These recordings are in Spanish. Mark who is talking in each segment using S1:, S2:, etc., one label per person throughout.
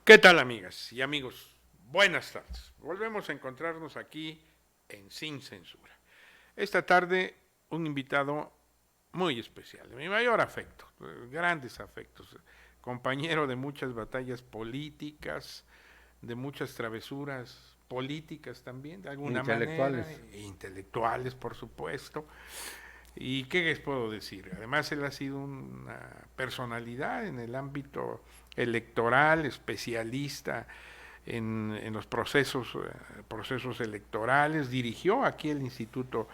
S1: ¿Qué tal, amigas y amigos? Buenas tardes. Volvemos a encontrarnos aquí en Sin Censura. Esta tarde un invitado muy especial, de mi mayor afecto, grandes afectos, compañero de muchas batallas políticas, de muchas travesuras políticas también, de alguna manera,
S2: Intelectuales.
S1: e intelectuales, por supuesto. ¿Y qué les puedo decir? Además, él ha sido una personalidad en el ámbito electoral, especialista en los procesos electorales, dirigió aquí el Instituto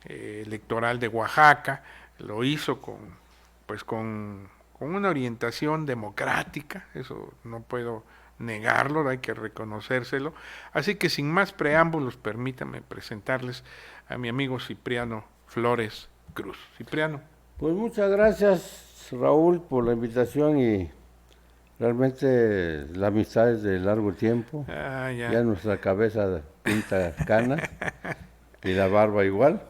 S1: Electoral de Oaxaca, lo hizo con una orientación democrática, eso no puedo negarlo, hay que reconocérselo. Así que sin más preámbulos, permítame presentarles a mi amigo Cipriano Flores Cruz. Cipriano.
S2: Pues muchas gracias, Raúl, por la invitación y realmente la amistad es de largo tiempo.
S1: Ah,
S2: Ya
S1: ya.
S2: nuestra cabeza pinta canas y la barba igual,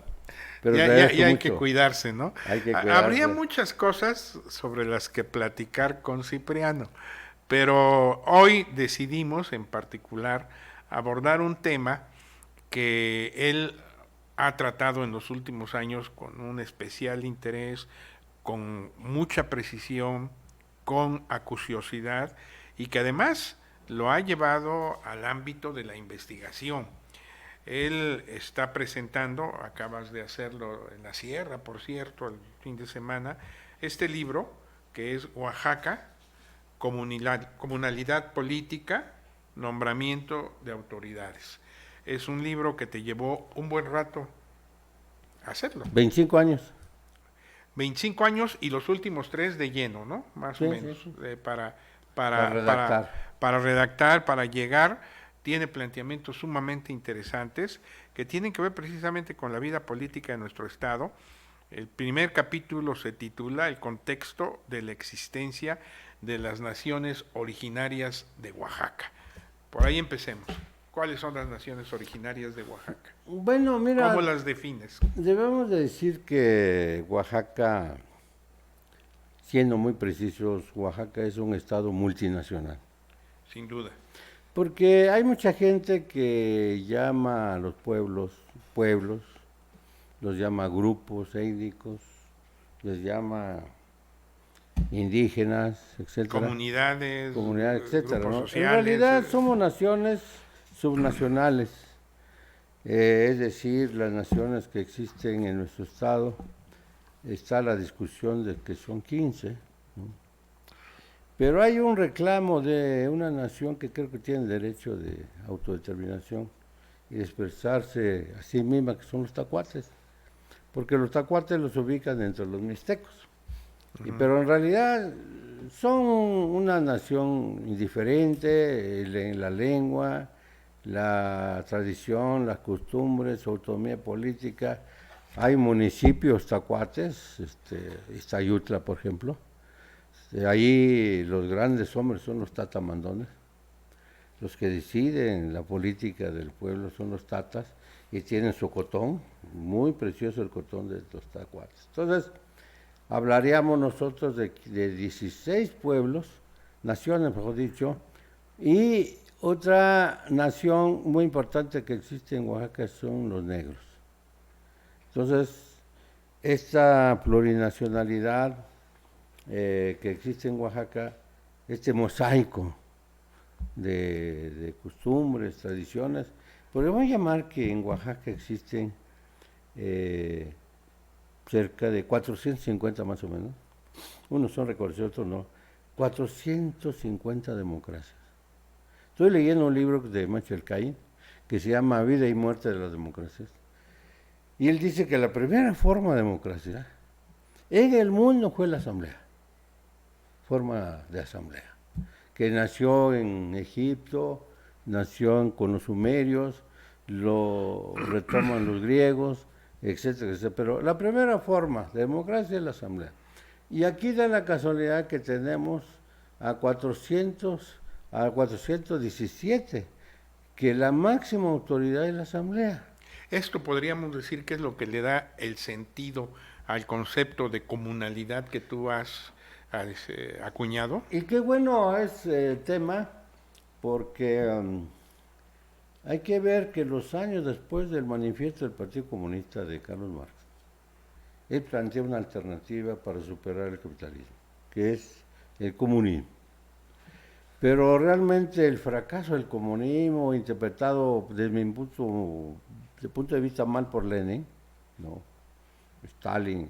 S2: pero
S1: Ya,
S2: te
S1: ya,
S2: agradezco
S1: ya hay que
S2: mucho.
S1: cuidarse, ¿no?
S2: Hay que
S1: Habría
S2: cuidarse.
S1: muchas cosas sobre las que platicar con Cipriano, pero hoy decidimos en particular abordar un tema que él ha tratado en los últimos años con un especial interés, con mucha precisión, con acuciosidad y que además lo ha llevado al ámbito de la investigación. Él está presentando, acabas de hacerlo en la sierra, por cierto, el fin de semana, este libro que es Oaxaca, Comunalidad Política, Nombramiento de Autoridades. Es un libro que te llevó un buen rato hacerlo.
S2: 25 años.
S1: 25 años y los últimos 3 de lleno, ¿no? Más o
S2: Sí, sí,
S1: menos,
S2: sí. Para
S1: para, para,
S2: redactar.
S1: para redactar, para llegar. Tiene planteamientos sumamente interesantes que tienen que ver precisamente con la vida política de nuestro Estado. El primer capítulo se titula El contexto de la existencia de las naciones originarias de Oaxaca. Por ahí empecemos. ¿Cuáles son las naciones originarias de Oaxaca?
S2: Bueno,
S1: ¿Cómo
S2: mira,
S1: las defines?
S2: debemos de decir que Oaxaca, siendo muy precisos, Oaxaca es un estado multinacional.
S1: Sin duda.
S2: Porque hay mucha gente que llama a los pueblos, los llama grupos étnicos, les llama indígenas, etcétera,
S1: Comunidades,
S2: comunidades, etcétera,
S1: grupos
S2: ¿no? En
S1: sociales.
S2: realidad somos naciones subnacionales, es decir, las naciones que existen en nuestro estado. Está la discusión de que son 15, ¿no? Pero hay un reclamo de una nación que creo que tiene derecho de autodeterminación y de expresarse a sí misma, que son los tacuates, porque los tacuates los ubican entre los mixtecos. Pero en realidad son una nación indiferente en la lengua, la tradición, las costumbres, su autonomía política. Hay municipios tacuates, Iztayutla, por ejemplo. Ahí los grandes hombres son los tatamandones. Los que deciden la política del pueblo son los tatas y tienen su cotón, muy precioso el cotón de los tacuates. Entonces, hablaríamos nosotros de 16 pueblos, naciones mejor dicho, y otra nación muy importante que existe en Oaxaca son los negros. Entonces, esta plurinacionalidad que existe en Oaxaca, este mosaico de costumbres, tradiciones, podemos llamar que en Oaxaca existen eh, cerca de 450 más o menos, unos son reconocidos, otros no, 450 democracias. Estoy leyendo un libro de Michel Cain que se llama Vida y Muerte de las Democracias, y él dice que la primera forma de democracia en el mundo fue la asamblea, forma de asamblea, que nació en Egipto, nació con los sumerios, lo retoman los griegos, etcétera, etcétera. Pero la primera forma de democracia es la asamblea. Y aquí da la casualidad que tenemos a 417, que la máxima autoridad es la asamblea.
S1: Esto podríamos decir que es lo que le da el sentido al concepto de comunalidad que tú has acuñado.
S2: Y qué bueno es el tema, porque hay que ver que los años después del manifiesto del Partido Comunista de Carlos Marx, él plantea una alternativa para superar el capitalismo, que es el comunismo. Pero realmente el fracaso del comunismo, interpretado desde mi punto de vista mal por Lenin, ¿no? Stalin,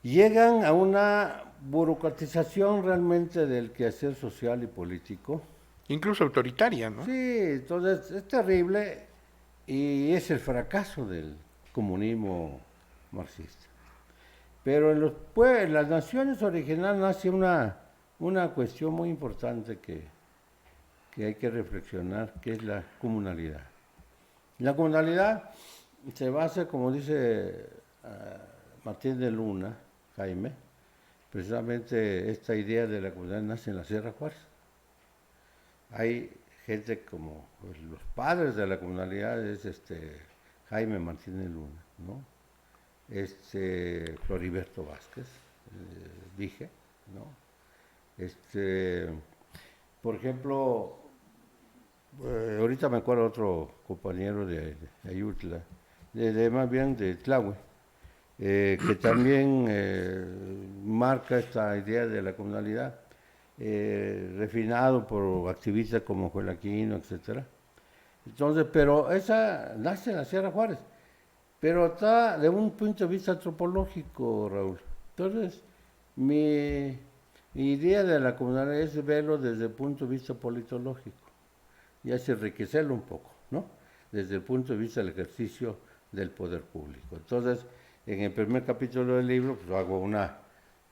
S2: llegan a una burocratización realmente del quehacer social y político.
S1: Incluso autoritaria, ¿no?
S2: Sí, entonces es terrible y es el fracaso del comunismo marxista. Pero en las naciones originales nace una cuestión muy importante que hay que reflexionar, que es la comunalidad. La comunalidad se basa, como dice Martín de Luna, Jaime, precisamente esta idea de la comunidad nace en la Sierra Juárez. Hay gente como pues, los padres de la comunalidad, es Jaime Martínez Luna, ¿no? Floriberto Vázquez, dije, ¿no? Por ejemplo, ahorita me acuerdo otro compañero de Ayutla, más bien de Tlahue, que también marca esta idea de la comunalidad, refinado por activistas como Joel Aquino, etcétera. Entonces, pero esa nace en la Sierra Juárez, pero está de un punto de vista antropológico, Raúl. Entonces, mi idea de la comunidad es verlo desde el punto de vista politológico y así enriquecerlo un poco, ¿no? Desde el punto de vista del ejercicio del poder público. Entonces, en el primer capítulo del libro, pues hago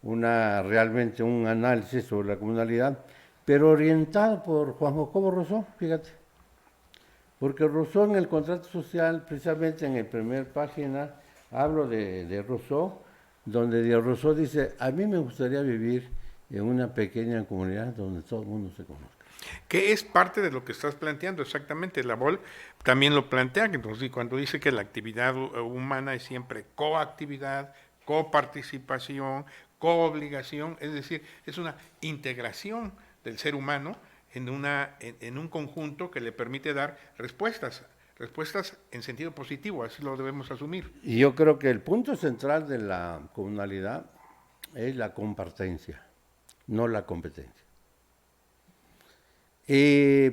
S2: realmente un análisis sobre la comunalidad, pero orientado por Juan Jacobo Rousseau, fíjate. Porque Rousseau en el contrato social, precisamente en la primera página, hablo de Rousseau, donde Rousseau dice, a mí me gustaría vivir en una pequeña comunidad donde todo el mundo se conozca.
S1: Que es parte de lo que estás planteando, exactamente. La BOL también lo plantea, que entonces cuando dice que la actividad humana es siempre coactividad, coparticipación, coobligación, es decir, es una integración del ser humano en un conjunto que le permite dar respuestas en sentido positivo, así lo debemos asumir.
S2: Y yo creo que el punto central de la comunalidad es la compartencia, no la competencia.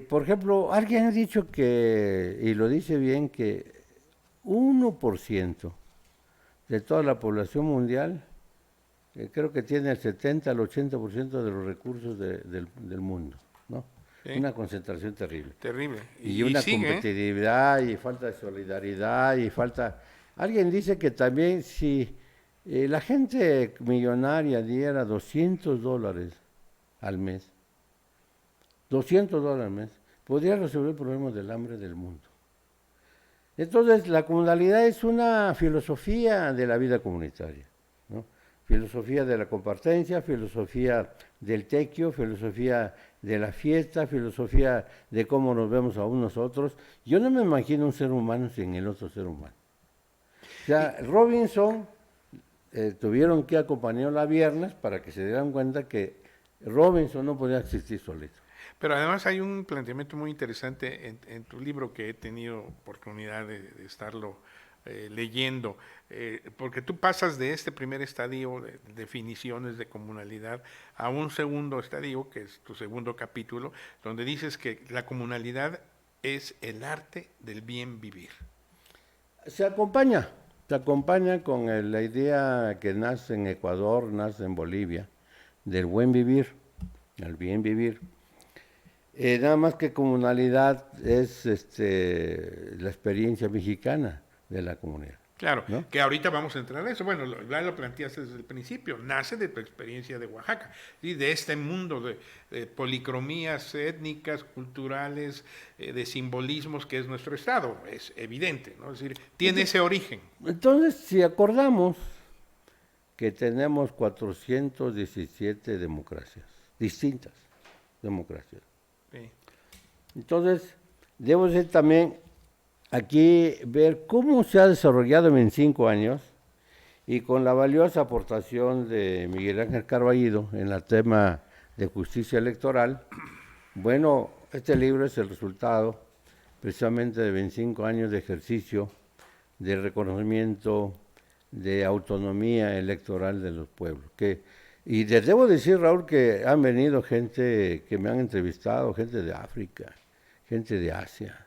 S2: Por ejemplo, alguien ha dicho que, y lo dice bien, que 1% de toda la población mundial, creo que tiene el 70 al 80% de los recursos del mundo, ¿no? Sí. Una concentración terrible.
S1: Terrible.
S2: Y una competitividad, y falta de solidaridad, y falta... Alguien dice que también si la gente millonaria diera $200 al mes, $200 al mes, podría resolver el problema del hambre del mundo. Entonces, la comunalidad es una filosofía de la vida comunitaria, ¿no? Filosofía de la compartencia, filosofía del tequio, filosofía de la fiesta, filosofía de cómo nos vemos a unos otros. Yo no me imagino un ser humano sin el otro ser humano. O sea, Robinson tuvieron que acompañarlo a Viernes para que se dieran cuenta que Robinson no podía existir solito.
S1: Pero además hay un planteamiento muy interesante en tu libro que he tenido oportunidad de estarlo leyendo, porque tú pasas de este primer estadio de definiciones de comunalidad a un segundo estadio, que es tu segundo capítulo, donde dices que la comunalidad es el arte del bien vivir.
S2: Se acompaña con la idea que nace en Ecuador, nace en Bolivia, del buen vivir, el bien vivir. Nada más que comunalidad es la experiencia mexicana de la comunidad.
S1: Claro, ¿no? Que ahorita vamos a entrar a eso. Bueno, ya lo planteaste desde el principio, nace de tu experiencia de Oaxaca, ¿sí? De este mundo de policromías étnicas, culturales, de simbolismos que es nuestro estado, es evidente, ¿no? Es decir, tiene ese origen.
S2: Entonces, si acordamos que tenemos 417 democracias, distintas democracias, sí. Entonces, debo decir también aquí ver cómo se ha desarrollado en 5 años y con la valiosa aportación de Miguel Ángel Carballido en el tema de justicia electoral, bueno, este libro es el resultado precisamente de 25 años de ejercicio, de reconocimiento, de autonomía electoral de los pueblos. Y les debo decir, Raúl, que han venido gente que me han entrevistado, gente de África, gente de Asia,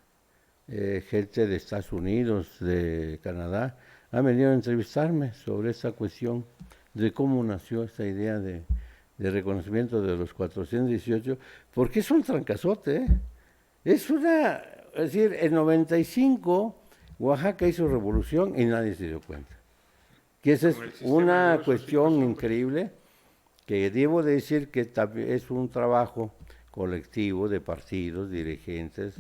S2: gente de Estados Unidos, de Canadá, han venido a entrevistarme sobre esta cuestión de cómo nació esta idea de reconocimiento de los 418, porque es un trancazote, ¿eh? Es decir, en 95 Oaxaca hizo revolución y nadie se dio cuenta. Que esa es una cuestión increíble, que debo decir que es un trabajo colectivo de partidos, dirigentes,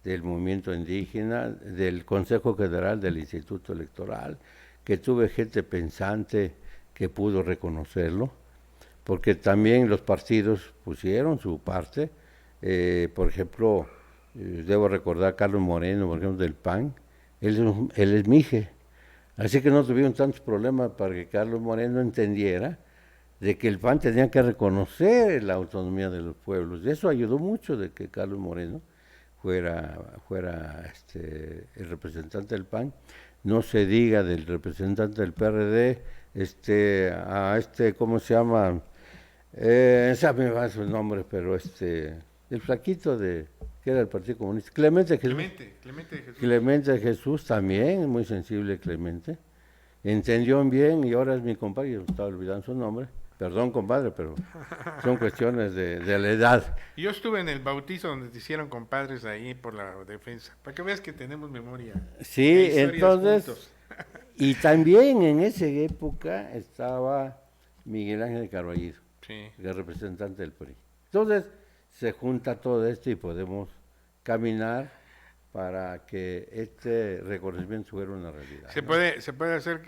S2: del movimiento indígena, del Consejo Federal del Instituto Electoral, que tuve gente pensante que pudo reconocerlo, porque también los partidos pusieron su parte. Por ejemplo, debo recordar a Carlos Moreno, por ejemplo, del PAN, él es mije, así que no tuvieron tantos problemas para que Carlos Moreno entendiera de que el PAN tenía que reconocer la autonomía de los pueblos. Y eso ayudó mucho de que Carlos Moreno fuera el representante del PAN. No se diga del representante del PRD, ¿cómo se llama? Esa me va su nombre, pero el flaquito que era el Partido Comunista, Clemente Jesús.
S1: Clemente Jesús.
S2: Clemente Jesús también, muy sensible Clemente. Entendió bien y ahora es mi compadre, yo estaba olvidando su nombre. Perdón, compadre, pero son cuestiones de la edad.
S1: Yo estuve en el bautizo donde te hicieron compadres ahí por la defensa, para que veas que tenemos memoria.
S2: Sí, entonces, y también en esa época estaba Miguel Ángel Carballido,
S1: sí,
S2: el representante del PRI. Entonces, se junta todo esto y podemos caminar para que este reconocimiento fuera una realidad.
S1: Se puede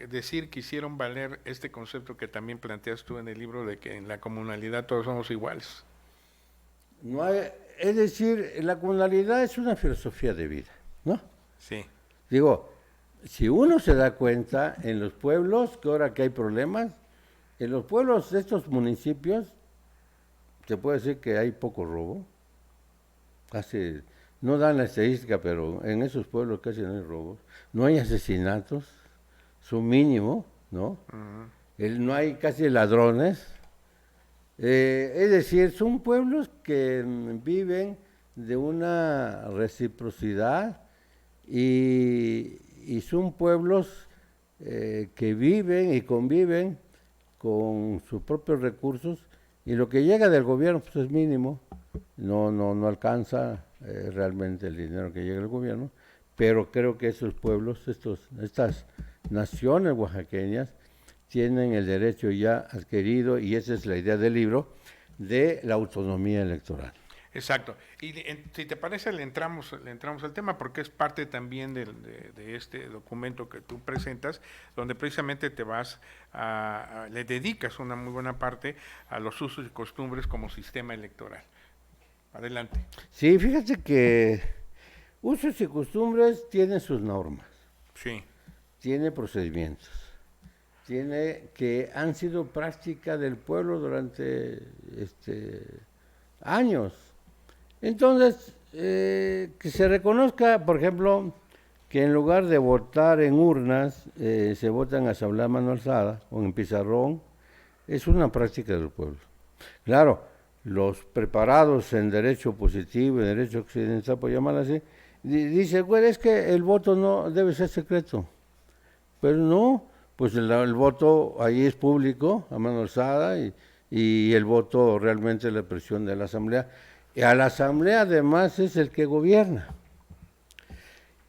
S1: decir que hicieron valer este concepto que también planteas tú en el libro de que en la comunalidad todos somos iguales.
S2: No hay, es decir, la comunalidad es una filosofía de vida, ¿no?
S1: Sí.
S2: Digo, si uno se da cuenta en los pueblos, que ahora que hay problemas, en los pueblos de estos municipios, se puede decir que hay poco robo, casi, no dan la estadística, pero en esos pueblos casi no hay robos, no hay asesinatos, es un mínimo, ¿no? No hay casi ladrones, es decir, son pueblos que viven de una reciprocidad y son pueblos que viven y conviven con sus propios recursos y lo que llega del gobierno pues es mínimo, no alcanza realmente el dinero que llega del gobierno, pero creo que esos pueblos, estas naciones oaxaqueñas tienen el derecho ya adquirido, y esa es la idea del libro, de la autonomía electoral.
S1: Exacto. Y si te parece, le entramos al tema, porque es parte también de este documento que tú presentas, donde precisamente le dedicas una muy buena parte a los usos y costumbres como sistema electoral. Adelante.
S2: Sí, fíjate que usos y costumbres tienen sus normas.
S1: Sí.
S2: Tiene procedimientos. Que han sido práctica del pueblo durante años. Entonces, que se reconozca, por ejemplo, que en lugar de votar en urnas, se vota en asamblea a mano alzada o en pizarrón, es una práctica del pueblo. Claro, los preparados en derecho positivo, en derecho occidental, por llamarlo así, dice, güey, es que el voto no debe ser secreto. Pero no, pues el voto ahí es público, a mano alzada, y el voto realmente es la expresión de la asamblea. Y a la asamblea además es el que gobierna.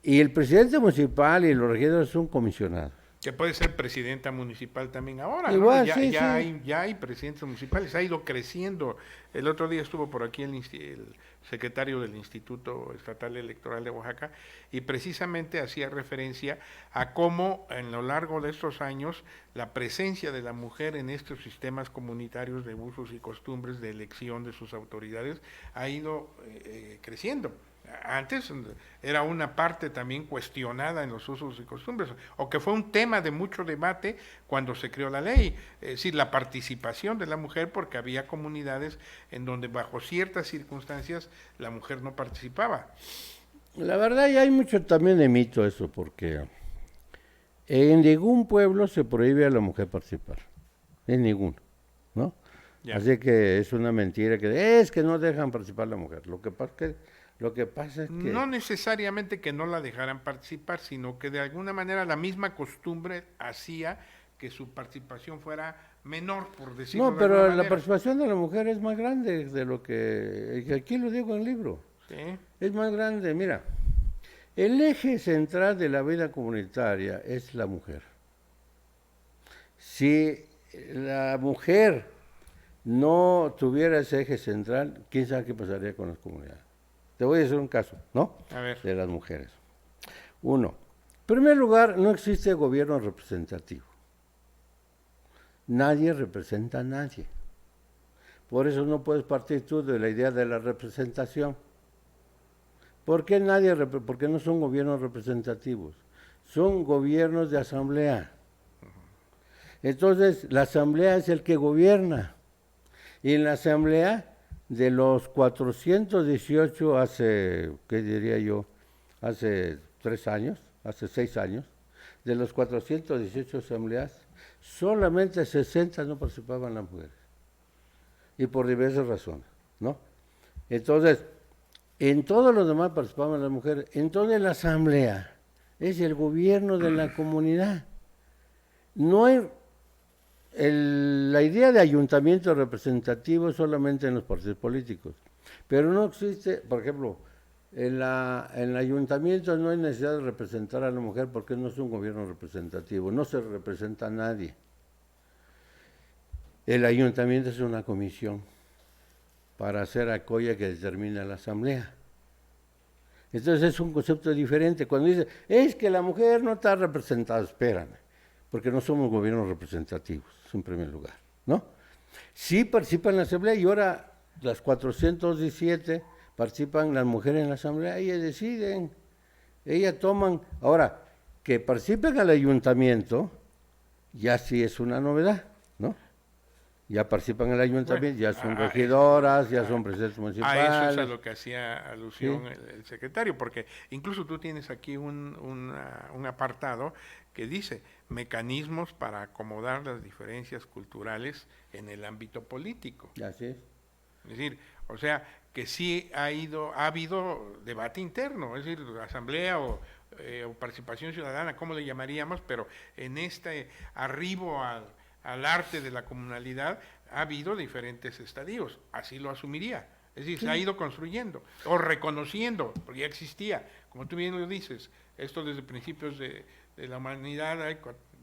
S2: Y el presidente municipal y los regidores son comisionados.
S1: Que puede ser presidenta municipal también ahora,
S2: Igual,
S1: ¿no?
S2: sí.
S1: Ya hay presidentes municipales, ha ido creciendo. El otro día estuvo por aquí el secretario del Instituto Estatal Electoral de Oaxaca y precisamente hacía referencia a cómo en lo largo de estos años la presencia de la mujer en estos sistemas comunitarios de usos y costumbres de elección de sus autoridades ha ido creciendo. antes era una parte también cuestionada en los usos y costumbres, o que fue un tema de mucho debate cuando se creó la ley, es decir, la participación de la mujer, porque había comunidades en donde bajo ciertas circunstancias la mujer no participaba.
S2: La verdad ya hay mucho también de mito eso, porque en ningún pueblo se prohíbe a la mujer participar, en ninguno, ¿no?
S1: Ya.
S2: Así que es una mentira que es que no dejan participar a la mujer. Lo que pasa es que
S1: No necesariamente que no la dejaran participar, sino que de alguna manera la misma costumbre hacía que su participación fuera menor, por decirlo
S2: no,
S1: de alguna
S2: pero la
S1: manera.
S2: participación de la mujer es más grande de lo que aquí lo digo en el libro.
S1: ¿Sí?
S2: Es más grande, mira. El eje central de la vida comunitaria es la mujer. Si la mujer no tuviera ese eje central, quién sabe qué pasaría con las comunidades. Te voy a hacer un caso, ¿no?
S1: A ver.
S2: De las mujeres. Uno, en primer lugar, no existe gobierno representativo. Nadie representa a nadie. Por eso no puedes partir tú de la idea de la representación. ¿Por qué porque no son gobiernos representativos? Son gobiernos de asamblea. Entonces, la asamblea es el que gobierna. Y en la asamblea, de los 418 hace, ¿qué diría yo? Hace 3 años, hace 6 años, de los 418 asambleas, solamente 60 no participaban las mujeres. Y por diversas razones, ¿no? Entonces, en todos los demás participaban las mujeres. Entonces la asamblea es el gobierno de la comunidad. No hay la idea de ayuntamiento representativo solamente en los partidos políticos, pero no existe, por ejemplo, en el ayuntamiento no hay necesidad de representar a la mujer porque no es un gobierno representativo, no se representa a nadie. El ayuntamiento es una comisión para hacer acoya que determina la asamblea. Entonces es un concepto diferente. Cuando dice, es que la mujer no está representada, espérame, porque no somos gobiernos representativos, en primer lugar, ¿no? Sí participan en la asamblea y ahora las 417 participan las mujeres en la asamblea, ellas deciden, ellas toman. Ahora, que participen al ayuntamiento, ya sí es una novedad, ¿no? Ya participan en el ayuntamiento, ya son regidoras, ya son presidentes municipales.
S1: A eso es a lo que hacía alusión
S2: Sí.
S1: el secretario, porque incluso tú tienes aquí un apartado que dice mecanismos para acomodar las diferencias culturales en el ámbito político.
S2: Así es.
S1: Es decir, o sea, que sí ha habido debate interno, es decir, asamblea o participación ciudadana, ¿cómo le llamaríamos? Pero en este arribo al arte de la comunalidad ha habido diferentes estadios, así lo asumiría. Es decir,
S2: Sí.
S1: se ha ido construyendo o reconociendo, porque ya existía, como tú bien lo dices, esto desde principios de la humanidad,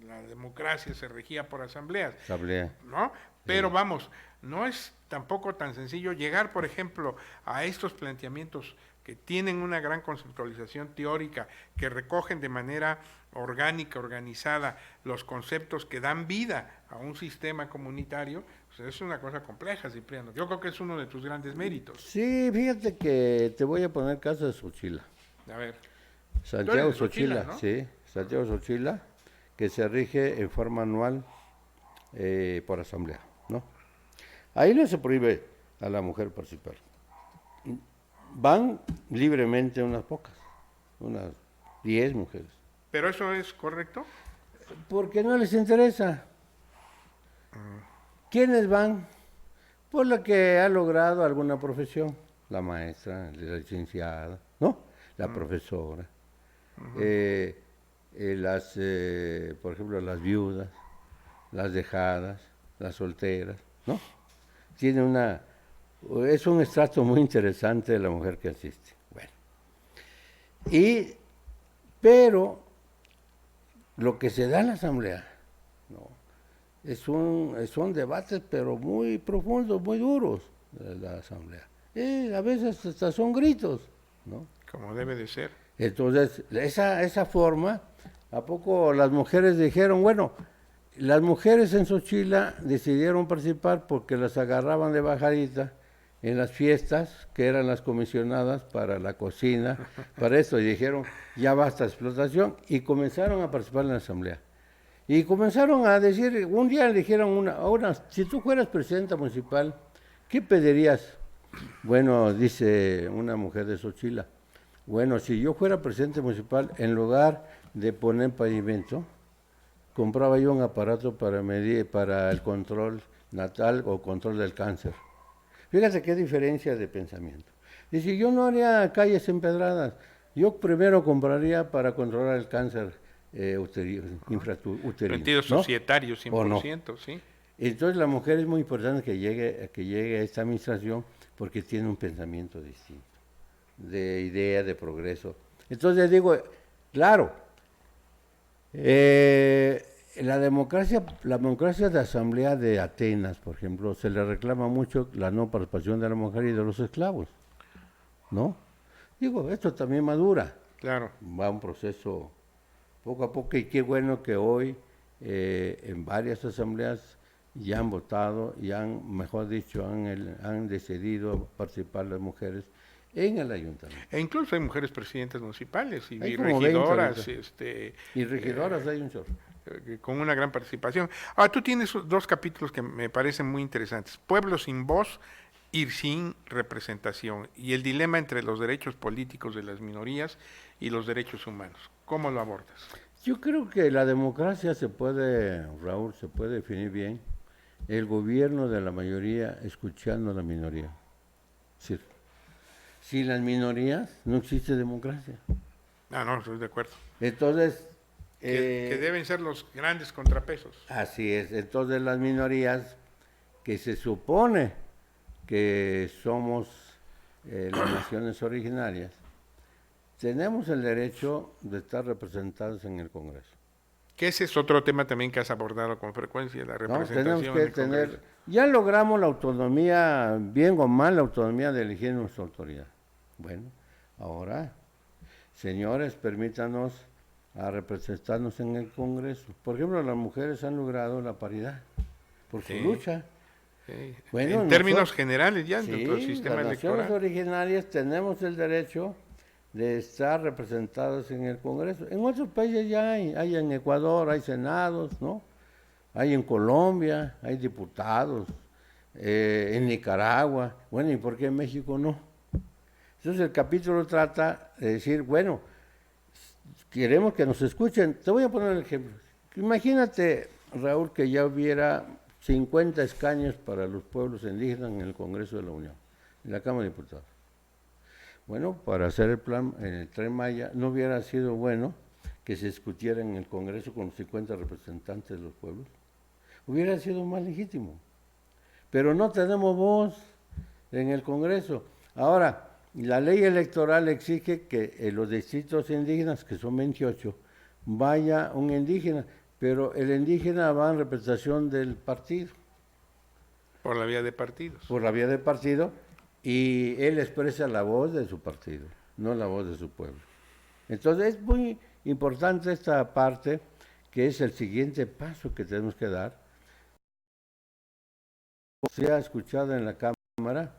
S1: la democracia se regía por asambleas,
S2: Asamblea.
S1: ¿no? Pero vamos, no es tampoco tan sencillo llegar, por ejemplo, a estos planteamientos que tienen una gran conceptualización teórica, que recogen de manera orgánica, organizada, los conceptos que dan vida a un sistema comunitario. Pues es una cosa compleja, Cipriano. Yo creo que es uno de tus grandes méritos.
S2: Sí, fíjate que te voy a poner caso de Xochila.
S1: A ver.
S2: Santiago
S1: Tú eres de
S2: Xochila,
S1: Xochila, ¿no?
S2: sí, Santiago Xochila, que se rige en forma anual por asamblea, ¿no? Ahí no se prohíbe a la mujer participar. Van libremente unas pocas, unas 10 mujeres.
S1: ¿Pero eso es correcto?
S2: Porque no les interesa. ¿Quiénes van? Por la que ha logrado alguna profesión. La maestra, la licenciada, ¿no? La profesora. Por ejemplo, las viudas, las dejadas, las solteras, ¿no? Es un estrato muy interesante de la mujer que asiste. Bueno. Pero lo que se da en la asamblea, ¿no? Son debates, pero muy profundos, muy duros, de la asamblea. A veces hasta son gritos, ¿no?
S1: Como debe de ser.
S2: Entonces, esa forma, ¿a poco las mujeres dijeron, bueno, las mujeres en Xochila decidieron participar porque las agarraban de bajadita en las fiestas, que eran las comisionadas para la cocina, para eso, y dijeron, ya basta explotación, y comenzaron a participar en la asamblea. Y comenzaron a decir, un día le dijeron, ahora, si tú fueras presidenta municipal, ¿qué pedirías? Bueno, dice una mujer de Xochila, bueno, si yo fuera presidente municipal, en lugar de poner pavimento, compraba yo un aparato para medir, para el control natal o control del cáncer. Fíjate qué diferencia de pensamiento. Dice, yo no haría calles empedradas, yo primero compraría para controlar el cáncer uterino.
S1: Sentido
S2: ¿No?
S1: societario,
S2: ¿O no?
S1: 100%, sí.
S2: Entonces la mujer es muy importante que llegue a esta administración porque tiene un pensamiento distinto, de idea, de progreso. Entonces digo, claro, la democracia de asamblea de Atenas, por ejemplo, se le reclama mucho la no participación de la mujer y de los esclavos, ¿no? Digo, esto también madura.
S1: Claro.
S2: Va un proceso poco a poco y qué bueno que hoy en varias asambleas ya han votado y mejor dicho, han decidido participar las mujeres en el ayuntamiento.
S1: E incluso hay mujeres presidentas municipales y
S2: regidoras.
S1: regidoras.
S2: Y regidoras hay un chorro.
S1: Con una gran participación. Ahora, tú tienes dos capítulos que me parecen muy interesantes. Pueblos sin voz y sin representación. Y el dilema entre los derechos políticos de las minorías y los derechos humanos. ¿Cómo lo abordas?
S2: Yo creo que la democracia Raúl, se puede definir bien. El gobierno de la mayoría escuchando a la minoría. Sí. Sin las minorías no existe democracia.
S1: No, estoy de acuerdo.
S2: Entonces...
S1: que deben ser los grandes contrapesos.
S2: Así es. Entonces las minorías, que se supone que somos las naciones originarias, tenemos el derecho de estar representados en el Congreso.
S1: Que ese es otro tema también que has abordado con frecuencia, la representación.
S2: Tenemos que tener, ya logramos la autonomía, bien o mal, la autonomía de elegir nuestra autoridad. Bueno, ahora, señores, permítanos a representarnos en el Congreso. Por ejemplo, las mujeres han logrado la paridad por su lucha.
S1: Sí. Bueno, en términos generales ya dentro del sistema electoral.
S2: Las naciones originarias tenemos el derecho de estar representados en el Congreso. En otros países ya hay en Ecuador, hay senados, ¿no? Hay en Colombia, hay diputados, en Nicaragua. Bueno, ¿y por qué en México no? Entonces el capítulo trata de decir, bueno, queremos que nos escuchen. Te voy a poner un ejemplo. Imagínate, Raúl, que ya hubiera 50 escaños para los pueblos indígenas en el Congreso de la Unión, en la Cámara de Diputados. Bueno, para hacer el plan en el Tren Maya, no hubiera sido bueno que se discutiera en el Congreso con los 50 representantes de los pueblos. Hubiera sido más legítimo. Pero no tenemos voz en el Congreso. Ahora, la ley electoral exige que en los distritos indígenas, que son 28, vaya un indígena, pero el indígena va en representación del partido.
S1: Por la vía de partidos.
S2: Por la vía de partido, y él expresa la voz de su partido, no la voz de su pueblo. Entonces es muy importante esta parte, que es el siguiente paso que tenemos que dar. Se ha escuchado en la Cámara,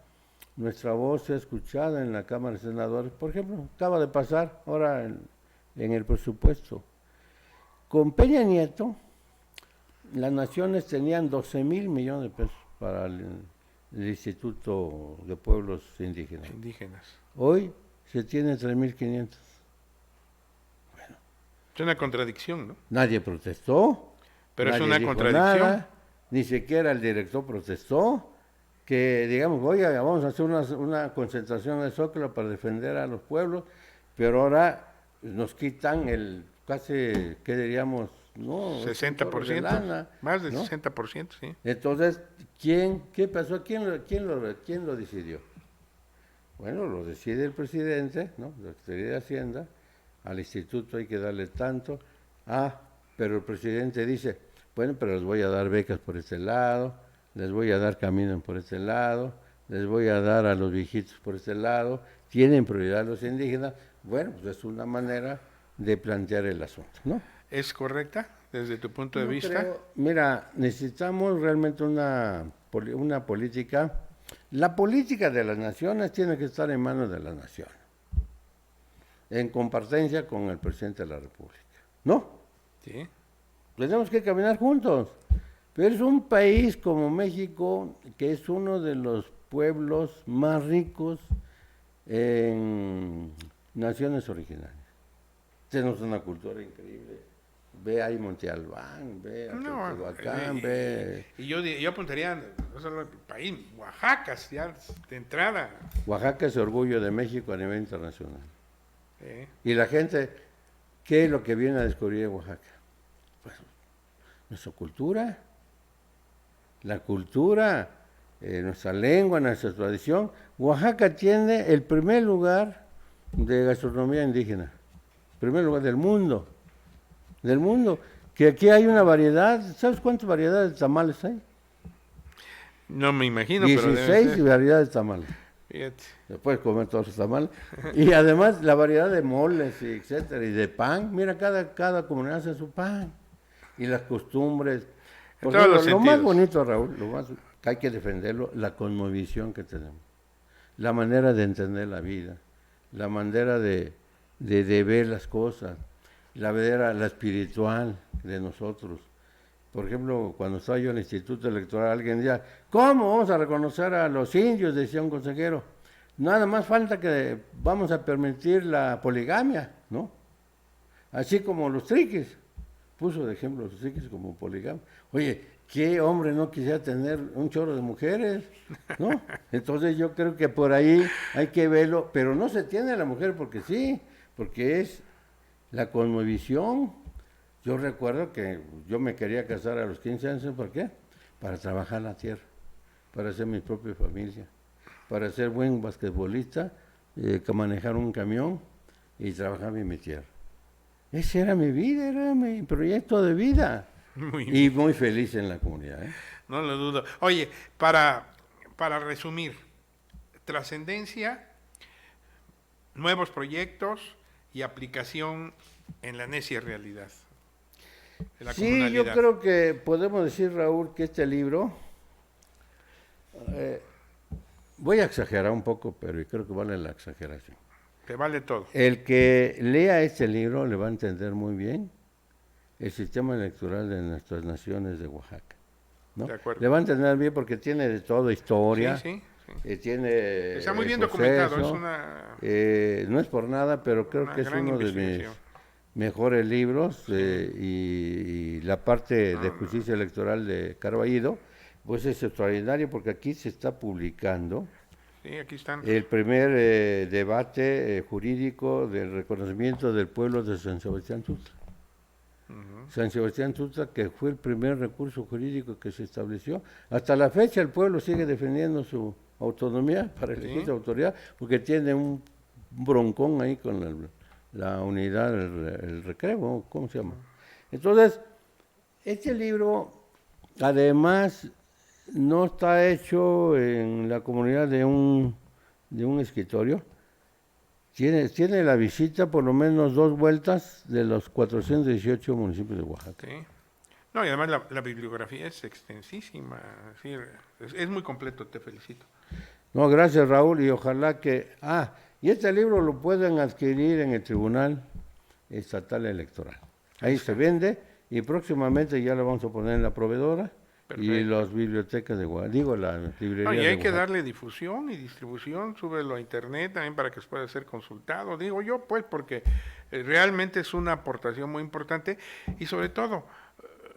S2: nuestra voz se ha escuchado en la Cámara de Senadores. Por ejemplo, acaba de pasar ahora en el presupuesto. Con Peña Nieto, las naciones tenían 12,000 millones de pesos para el Instituto de Pueblos Indígenas. Hoy se tiene 3,500. Bueno.
S1: Es una contradicción, ¿no?
S2: Nadie protestó.
S1: Pero es una contradicción.
S2: Nada, ni siquiera el director protestó. Que digamos, oye, vamos a hacer una concentración en el Zócalo para defender a los pueblos, pero ahora nos quitan el casi, ¿qué diríamos? No,
S1: 60%,
S2: lana,
S1: más del
S2: ¿no?
S1: 60%, sí.
S2: Entonces, ¿qué pasó? ¿Quién lo decidió? Bueno, lo decide el presidente, ¿no? La Secretaría de Hacienda, al instituto hay que darle tanto. Pero el presidente dice, bueno, pero les voy a dar becas por este lado, les voy a dar camino por este lado, les voy a dar a los viejitos por este lado, tienen prioridad los indígenas. Bueno, pues es una manera de plantear el asunto, ¿no?
S1: ¿Es correcta desde tu punto de vista?
S2: Mira, necesitamos realmente una política La política de las naciones tiene que estar en manos de las naciones, en compartencia con el presidente de la República. ¿No?
S1: Sí.
S2: Tenemos que caminar juntos. Pero es un país como México, que es uno de los pueblos más ricos en naciones originarias. Tenemos una cultura increíble. Ve ahí Monte Albán, ve a
S1: No,
S2: Teotihuacán, ve...
S1: y yo apuntaría, no solo el país, Oaxaca, ya de entrada.
S2: Oaxaca es orgullo de México a nivel internacional.
S1: Sí.
S2: Y la gente, ¿qué es lo que viene a descubrir de Oaxaca? Pues nuestra cultura, la cultura, nuestra lengua, nuestra tradición. Oaxaca tiene el primer lugar de gastronomía indígena, primer lugar del mundo, que aquí hay una variedad. ¿Sabes cuántas variedades de tamales hay?
S1: No me imagino, pero debe
S2: 16
S1: ser.
S2: variedades de tamales.
S1: Fíjate.
S2: Se puede comer todos los tamales. Y además la variedad de moles, y etcétera, y de pan. Mira, cada comunidad hace su pan. Y las costumbres.
S1: En
S2: Por
S1: todos
S2: ejemplo,
S1: los
S2: lo más
S1: sentidos.
S2: bonito, Raúl, lo más que hay que defenderlo, la cosmovisión que tenemos. La manera de entender la vida. La manera de ver las cosas. La manera, la espiritual de nosotros. Por ejemplo, cuando estaba yo en el Instituto Electoral, alguien decía, ¿cómo vamos a reconocer a los indios? Decía un consejero. Nada más falta que vamos a permitir la poligamia, ¿no? Así como los triquis. Puso de ejemplo los triquis como poligamia. Oye, ¿qué hombre no quisiera tener un chorro de mujeres? ¿No? Entonces yo creo que por ahí hay que verlo, pero no se tiene a la mujer porque sí, porque es la cosmovisión. Yo recuerdo que yo me quería casar a los 15 años, ¿por qué? Para trabajar la tierra, para hacer mi propia familia, para ser buen basquetbolista, que manejar un camión y trabajar en mi tierra. Esa era mi vida, era mi proyecto de vida. Y muy feliz en la comunidad.
S1: No lo dudo. Oye, para resumir, trascendencia, nuevos proyectos y aplicación en la necia realidad. De la
S2: Sí, yo creo que podemos decir, Raúl, que este libro, voy a exagerar un poco, pero creo que vale la exageración.
S1: Te vale todo.
S2: El que lea este libro le va a entender muy bien el sistema electoral de nuestras naciones de Oaxaca, ¿no?
S1: De acuerdo.
S2: Le va a entender bien porque tiene de todo, historia,
S1: Sí.
S2: tiene
S1: Está muy bien
S2: proceso,
S1: documentado, es una
S2: no es por nada, pero creo que es
S1: gran
S2: uno de mis
S1: investigación.
S2: mejores libros, y la parte de justicia electoral de Carballido, pues es extraordinario porque aquí se está publicando
S1: Sí, aquí están.
S2: el primer debate jurídico del reconocimiento del pueblo de San Sebastián Tuxtla. San Sebastián Tuxtla, que fue el primer recurso jurídico que se estableció. Hasta la fecha el pueblo sigue defendiendo su autonomía para elegir su autoridad, porque tiene un broncón ahí con la unidad, el recreo, ¿cómo se llama? Entonces, este libro, además, no está hecho en la comunidad de un escritorio. Tiene la visita por lo menos 2 vueltas de los 418 municipios de Oaxaca.
S1: Sí. No, y además la bibliografía es extensísima. Sí, es muy completo, te felicito.
S2: No, gracias Raúl, y ojalá que... y este libro lo pueden adquirir en el Tribunal Estatal Electoral. Ahí se vende y próximamente ya lo vamos a poner en la proveedora. Perfecto. Y las bibliotecas de Oaxaca, la librería.
S1: No, y hay que darle difusión y distribución, súbelo a internet también para que pueda ser consultado, digo yo, pues, porque realmente es una aportación muy importante y sobre todo,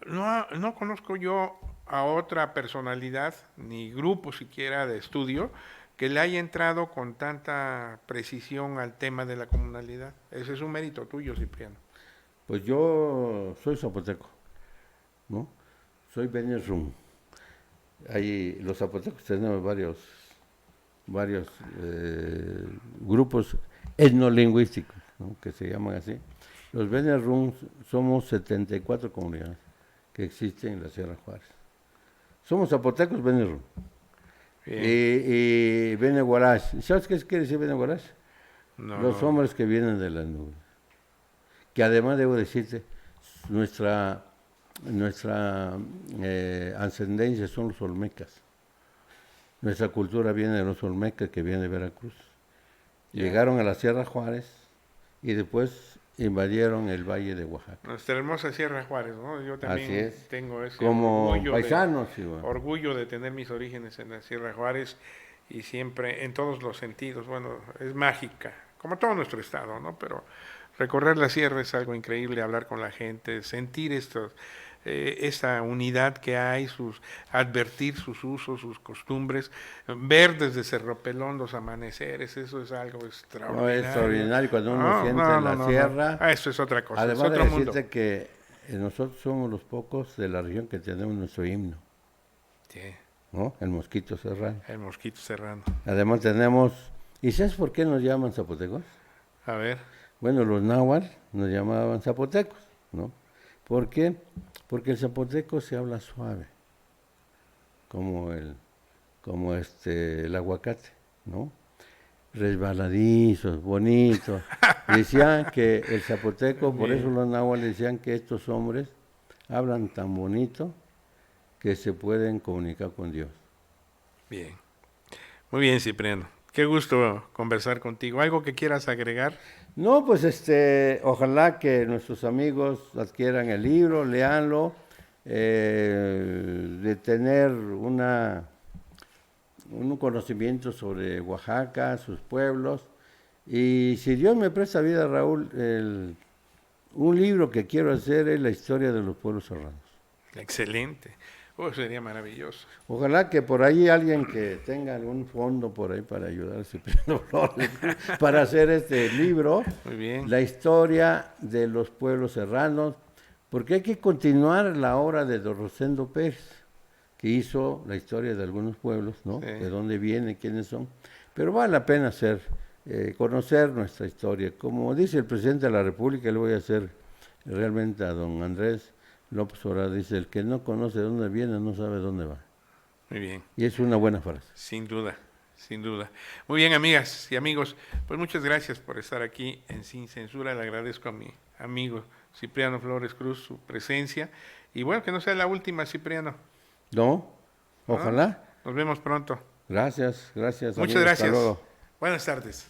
S1: no conozco yo a otra personalidad, ni grupo siquiera de estudio, que le haya entrado con tanta precisión al tema de la comunalidad. Ese es un mérito tuyo, Cipriano.
S2: Pues yo soy zapoteco, ¿no? Soy Benezrum. Ahí los zapotecos tenemos varios grupos etnolingüísticos, ¿no? Que se llaman así. Los Benezrum somos 74 comunidades que existen en la Sierra Juárez. Somos zapotecos Benezrum. Y Beneguarash. ¿Sabes qué quiere decir Beneguarash?
S1: No,
S2: los hombres que vienen de las nubes. Que además debo decirte, nuestra ascendencia son los olmecas. Nuestra cultura viene de los olmecas, que viene de Veracruz.
S1: Ya.
S2: Llegaron a la Sierra Juárez y después invadieron el Valle de Oaxaca.
S1: Nuestra hermosa Sierra Juárez, ¿no? Yo también
S2: Así es.
S1: tengo ese
S2: Como
S1: orgullo
S2: paisanos, igual.
S1: orgullo de tener mis orígenes en la Sierra Juárez y siempre, en todos los sentidos, bueno, es mágica, como todo nuestro estado, ¿no? Pero recorrer la sierra es algo increíble, hablar con la gente, sentir esta unidad que hay, advertir sus usos, sus costumbres, ver desde Cerro Pelón los amaneceres, eso es algo
S2: No,
S1: extraordinario.
S2: es extraordinario cuando uno
S1: No,
S2: siente
S1: no,
S2: la
S1: no, no.
S2: sierra.
S1: Ah, eso es otra cosa,
S2: Además
S1: es otro
S2: de
S1: mundo.
S2: decirte que nosotros somos los pocos de la región que tenemos nuestro himno,
S1: Sí,
S2: ¿no? El Mosquito Serrano.
S1: el mosquito serrano.
S2: Además tenemos, ¿y sabes por qué nos llaman zapotecos?
S1: A ver,
S2: Bueno, los náhuatl nos llamaban zapotecos, ¿no? ¿Por qué? Porque el zapoteco se habla suave, como el aguacate, ¿no? Resbaladizos, bonitos. Decían que el zapoteco, por eso los náhuatl decían que estos hombres hablan tan bonito que se pueden comunicar con Dios.
S1: bien. Muy bien, Cipriano. Qué gusto conversar contigo. ¿Algo que quieras agregar?
S2: No, pues ojalá que nuestros amigos adquieran el libro, leanlo, de tener un conocimiento sobre Oaxaca, sus pueblos. Y si Dios me presta vida, Raúl, un libro que quiero hacer es la historia de los pueblos serranos.
S1: Excelente. Sería maravilloso.
S2: Ojalá que por ahí alguien que tenga algún fondo por ahí para ayudar a Cipriano Flores para hacer este libro,
S1: Muy bien.
S2: la historia de los pueblos serranos, porque hay que continuar la obra de don Rosendo Pérez, que hizo la historia de algunos pueblos, ¿no?
S1: Sí.
S2: De dónde vienen, quiénes son, pero vale la pena conocer nuestra historia. Como dice el presidente de la República, le voy a hacer realmente a don Andrés López Obrador, dice, el que no conoce dónde viene no sabe dónde va.
S1: Muy bien.
S2: Y es una buena frase.
S1: Sin duda, sin duda. Muy bien, amigas y amigos, pues muchas gracias por estar aquí en Sin Censura. Le agradezco a mi amigo Cipriano Flores Cruz su presencia. Y bueno, que no sea la última, Cipriano.
S2: ¿No? Ojalá.
S1: Nos vemos pronto.
S2: Gracias, gracias.
S1: Muchas
S2: amigo.
S1: gracias.
S2: Hasta luego.
S1: Buenas tardes.